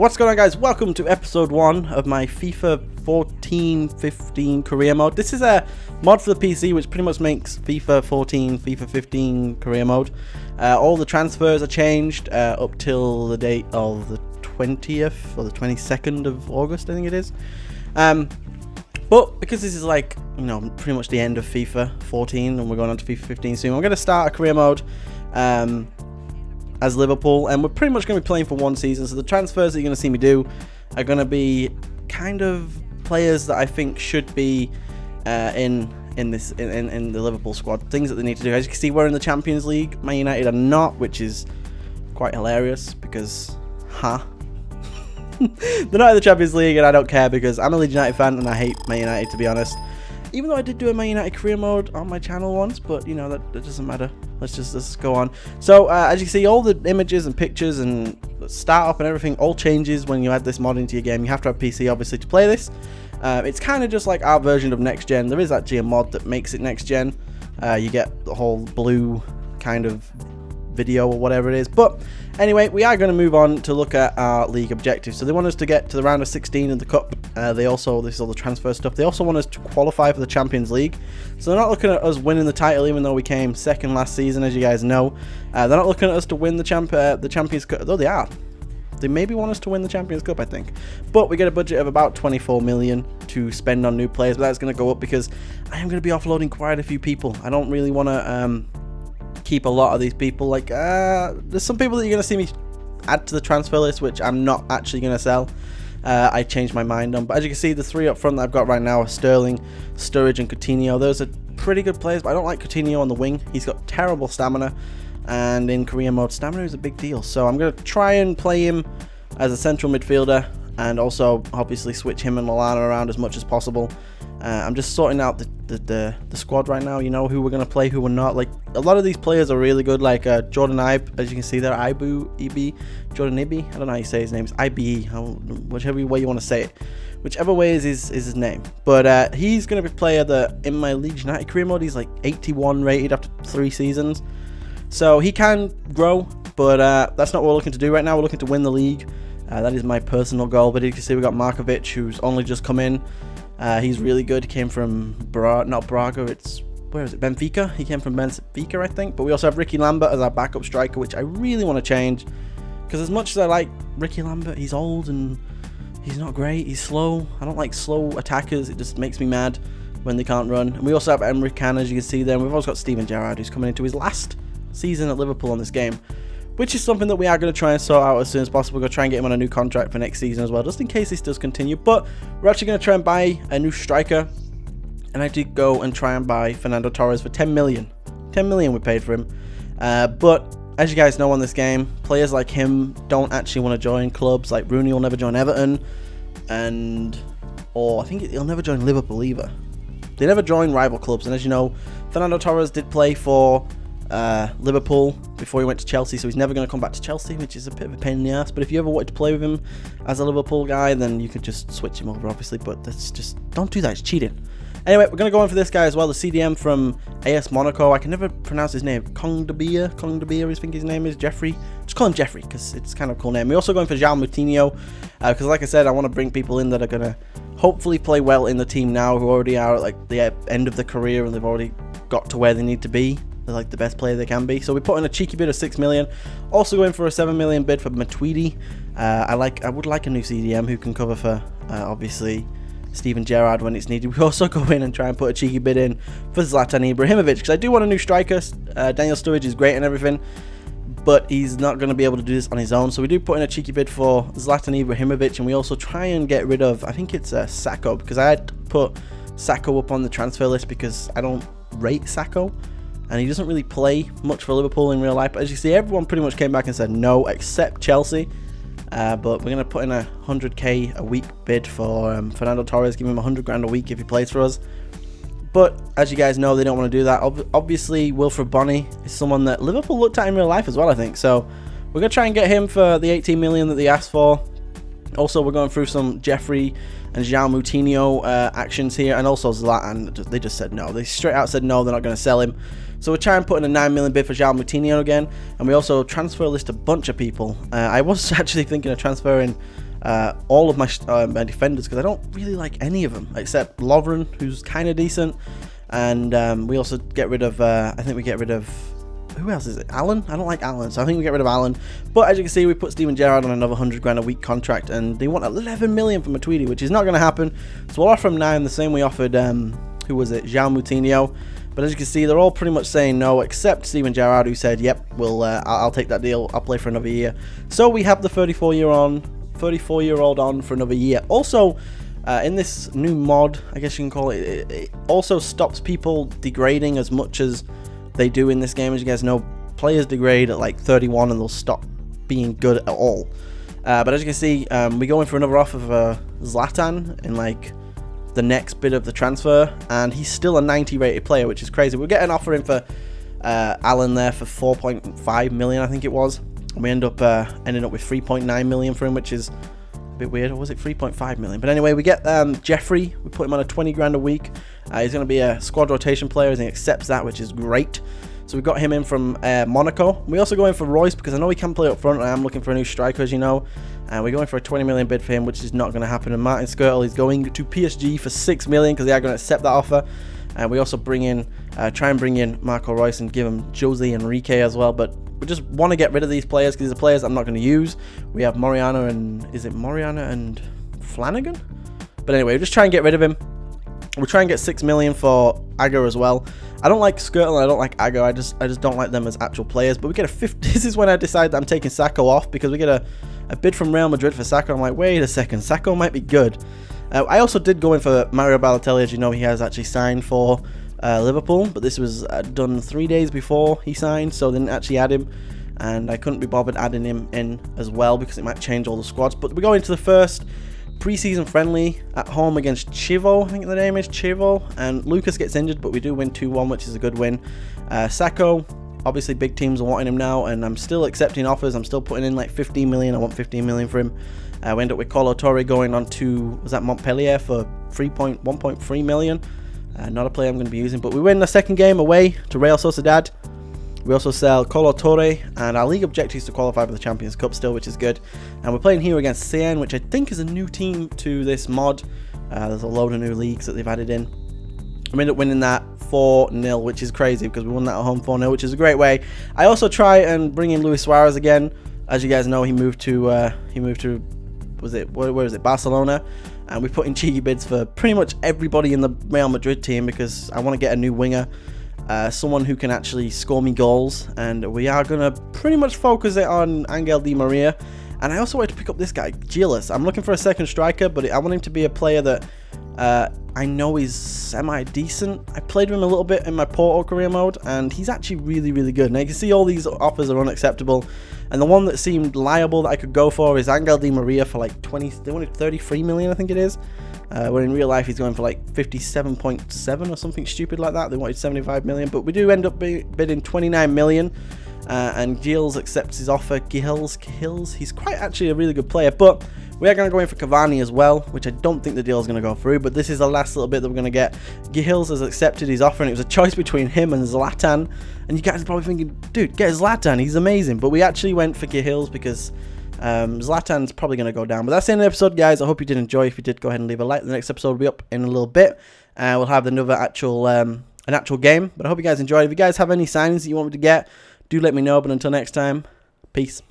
What's going on, guys? Welcome to episode 1 of my FIFA 14-15 career mode. This is a mod for the PC which pretty much makes FIFA 14, FIFA 15 career mode. All the transfers are changed up till the date of the 20th or the 22nd of August, I think it is. But because this is like, you know, pretty much the end of FIFA 14 and we're going on to FIFA 15 soon, I'm going to start a career mode as Liverpool, and we're pretty much going to be playing for one season. So the transfers that you're going to see me do are going to be kind of players that I think should be in the Liverpool squad, things that they need to do. As you can see, we're in the Champions League. Man United are not, which is quite hilarious because they're not in the Champions League, and I don't care because I'm a Leeds United fan and I hate Man United, to be honest. Even though I did do a Man United career mode on my channel once, but you know, that doesn't matter. Let's go on. So as you can see, all the images and pictures and startup and everything all changes when you add this mod into your game. You have to have PC obviously to play this. It's kind of just like our version of next gen. There is actually a mod that makes it next gen. You get the whole blue kind of video or whatever it is. But anyway, we are going to move on to look at our league objectives. So they want us to get to the round of 16 in the cup. This is all the transfer stuff. They also want us to qualify for the Champions League. So they're not looking at us winning the title, even though we came second last season, as you guys know. They're not looking at us to win the Champions Cup, though they are. They maybe want us to win the Champions Cup, I think. But we get a budget of about 24 million to spend on new players, but that's going to go up because I am going to be offloading quite a few people. I don't really want to keep a lot of these people. Like there's some people that you're going to see me add to the transfer list which I'm not actually going to sell. I changed my mind on, but as you can see, the three up front that I've got right now are Sterling, Sturridge and Coutinho. Those are pretty good players, but I don't like Coutinho on the wing. He's got terrible stamina, and in career mode stamina is a big deal, so I'm going to try and play him as a central midfielder and also obviously switch him and Lallana around as much as possible. I'm just sorting out the squad right now, you know, who we're going to play, who we're not. Like, a lot of these players are really good, like Jordan Ibe, as you can see there, Jordan Ibe, I don't know how you say his name, it's Ibe, whichever way you want to say it. Whichever way is his name. But he's going to be a player that, in my Leeds United career mode, he's like 81 rated after 3 seasons. So he can grow, but that's not what we're looking to do right now. We're looking to win the league. That is my personal goal. But you can see we got Markovic, who's only just come in. He's really good. He came from not Braga, where is it? Benfica. He came from Benfica, I think. But we also have Ricky Lambert as our backup striker, which I really want to change. Because as much as I like Ricky Lambert, he's old and he's not great. He's slow. I don't like slow attackers. It just makes me mad when they can't run. And we also have Emre Can, as you can see there. And we've also got Steven Gerrard, who's coming into his last season at Liverpool on this game, which is something that we are going to try and sort out as soon as possible. We're going to try and get him on a new contract for next season as well, just in case this does continue. But we're actually going to try and buy a new striker, and I did go and try and buy Fernando Torres for 10 million. 10 million we paid for him. But as you guys know, on this game, players like him don't actually want to join clubs. Like Rooney will never join Everton, or I think he'll never join Liverpool either. They never join rival clubs. And as you know, Fernando Torres did play for Liverpool before he went to Chelsea, so he's never going to come back to Chelsea, which is a bit of a pain in the ass. But if you ever wanted to play with him as a Liverpool guy, then you could just switch him over, obviously. But that's just, don't do that, it's cheating. Anyway, we're going to go on for this guy as well, the CDM from AS Monaco. I can never pronounce his name. Kong De Beer, I think his name is. Jeffrey. Just call him Jeffrey because it's kind of a cool name. We're also going for João Moutinho because, like I said, I want to bring people in that are going to hopefully play well in the team now, who already are at like the end of the career and they've already got to where they need to be. They're like the best player they can be. So we put in a cheeky bid of 6 million. Also going for a 7 million bid for Matuidi. I would like a new CDM who can cover for obviously Steven Gerrard when it's needed. We also go in and try and put a cheeky bid in for Zlatan Ibrahimovic because I do want a new striker. Daniel Sturridge is great and everything, but he's not going to be able to do this on his own. So we do put in a cheeky bid for Zlatan Ibrahimovic, and we also try and get rid of, I think it's Sacco, because I had put Sacco up on the transfer list because I don't rate Sacco. And he doesn't really play much for Liverpool in real life. But as you see, everyone pretty much came back and said no, except Chelsea. But we're going to put in a 100k a week bid for Fernando Torres, give him 100 grand a week if he plays for us. But as you guys know, they don't want to do that. Obviously, Wilfred Bonny is someone that Liverpool looked at in real life as well, I think. So we're going to try and get him for the 18 million that they asked for. Also, we're going through some Jeffrey and João Moutinho actions here, and also Zlatan. They just said no. They straight out said no, they're not going to sell him. So we're trying to put in a 9 million bid for João Moutinho again, and we also transfer list a bunch of people. I was actually thinking of transferring all of my defenders, because I don't really like any of them except Lovren, who's kind of decent. And we also get rid of, I think we get rid of, who else is it? Allen? I don't like Allen, so I think we get rid of Allen. But as you can see, we put Steven Gerrard on another 100 grand a week contract, and they want 11 million from Matuidi, which is not going to happen. So we'll offer him 9, the same we offered, who was it? João Moutinho. But as you can see, they're all pretty much saying no, except Steven Gerrard, who said, yep, I'll take that deal. I'll play for another year. So we have the 34-year-old on for another year. Also, in this new mod, I guess you can call it, it also stops people degrading as much as they do in this game. As you guys know, players degrade at like 31 and they'll stop being good at all. But as you can see, we're going for another offer for Zlatan in like the next bit of the transfer, and he's still a 90 rated player, which is crazy. We'll get an offer in for Allen there for 4.5 million, I think it was. And we ended up with 3.9 million for him, which is a bit weird. Or was it 3.5 million? But anyway, we get Jeffrey. We put him on a 20 grand a week. He's going to be a squad rotation player, and he accepts that, which is great. So we got him in from Monaco. We also go in for Royce, because I know he can play up front, and I am looking for a new striker, as you know. And we're going for a 20 million bid for him, which is not going to happen. And Martin Skrtel is going to PSG for 6 million, because they are going to accept that offer. And we also bring in, try and bring in Marco Reus and give him Jose Enrique as well. But we just want to get rid of these players, because these are players I'm not going to use. We have Moriana and, is it Moriana and Flanagan? But anyway, we'll just try and get rid of him. We'll try and get 6 million for Agger as well. I don't like Skrtel and I don't like Agger. I just don't like them as actual players. But we get a 50. This is when I decide that I'm taking Sacco off, because we get a bid from Real Madrid for Sacco. I'm like, wait a second, Sacco might be good. I also did go in for Mario Balotelli. As you know, he has actually signed for Liverpool, but this was done 3 days before he signed, so they didn't actually add him. And I couldn't be bothered adding him in as well, because it might change all the squads. But we go into the first pre-season friendly at home against Chivo, I think the name is Chivo, and Lucas gets injured, but we do win 2-1, which is a good win. Sacco, obviously big teams are wanting him now, and I'm still accepting offers. I'm still putting in like 15 million. I want 15 million for him. We end up with Colo Torre going on to, was that Montpellier for 1.3 million. Not a player I'm going to be using, but we win the second game away to Real Sociedad. We also sell Colo Torre, and our league objective is to qualify for the Champions Cup still, which is good. And we're playing here against CN, which I think is a new team to this mod. There's a load of new leagues that they've added in. We ended up winning that 4-0, which is crazy, because we won that at home 4-0, which is a great way. I also try and bring in Luis Suarez again. As you guys know, he moved to was it, where is it, Barcelona. And we put in cheeky bids for pretty much everybody in the Real Madrid team, because I want to get a new winger. Someone who can actually score me goals, and we are going to pretty much focus it on Angel Di Maria. And I also wanted to pick up this guy, Gilles. I'm looking for a second striker, but I want him to be a player that I know is semi-decent. I played with him a little bit in my Porto career mode, and he's actually really, really good. Now you can see all these offers are unacceptable, and the one that seemed liable that I could go for is Angel Di Maria for like 20, they wanted 33 million, I think it is. When in real life he's going for like 57.7 or something stupid like that. They wanted 75 million, but we do end up bidding 29 million. And Gilles accepts his offer. Gilles, he's quite actually a really good player, but we are going to go in for Cavani as well, which I don't think the deal is going to go through, but this is the last little bit that we're going to get. Gilles has accepted his offer, and it was a choice between him and Zlatan, and you guys are probably thinking, dude, get Zlatan, he's amazing, but we actually went for Gilles because Zlatan's probably going to go down. But that's the end of the episode, guys. I hope you did enjoy. If you did, go ahead and leave a like. The next episode will be up in a little bit. We'll have another actual an actual game, but I hope you guys enjoyed. If you guys have any signings that you want me to get, do let me know. But until next time, peace.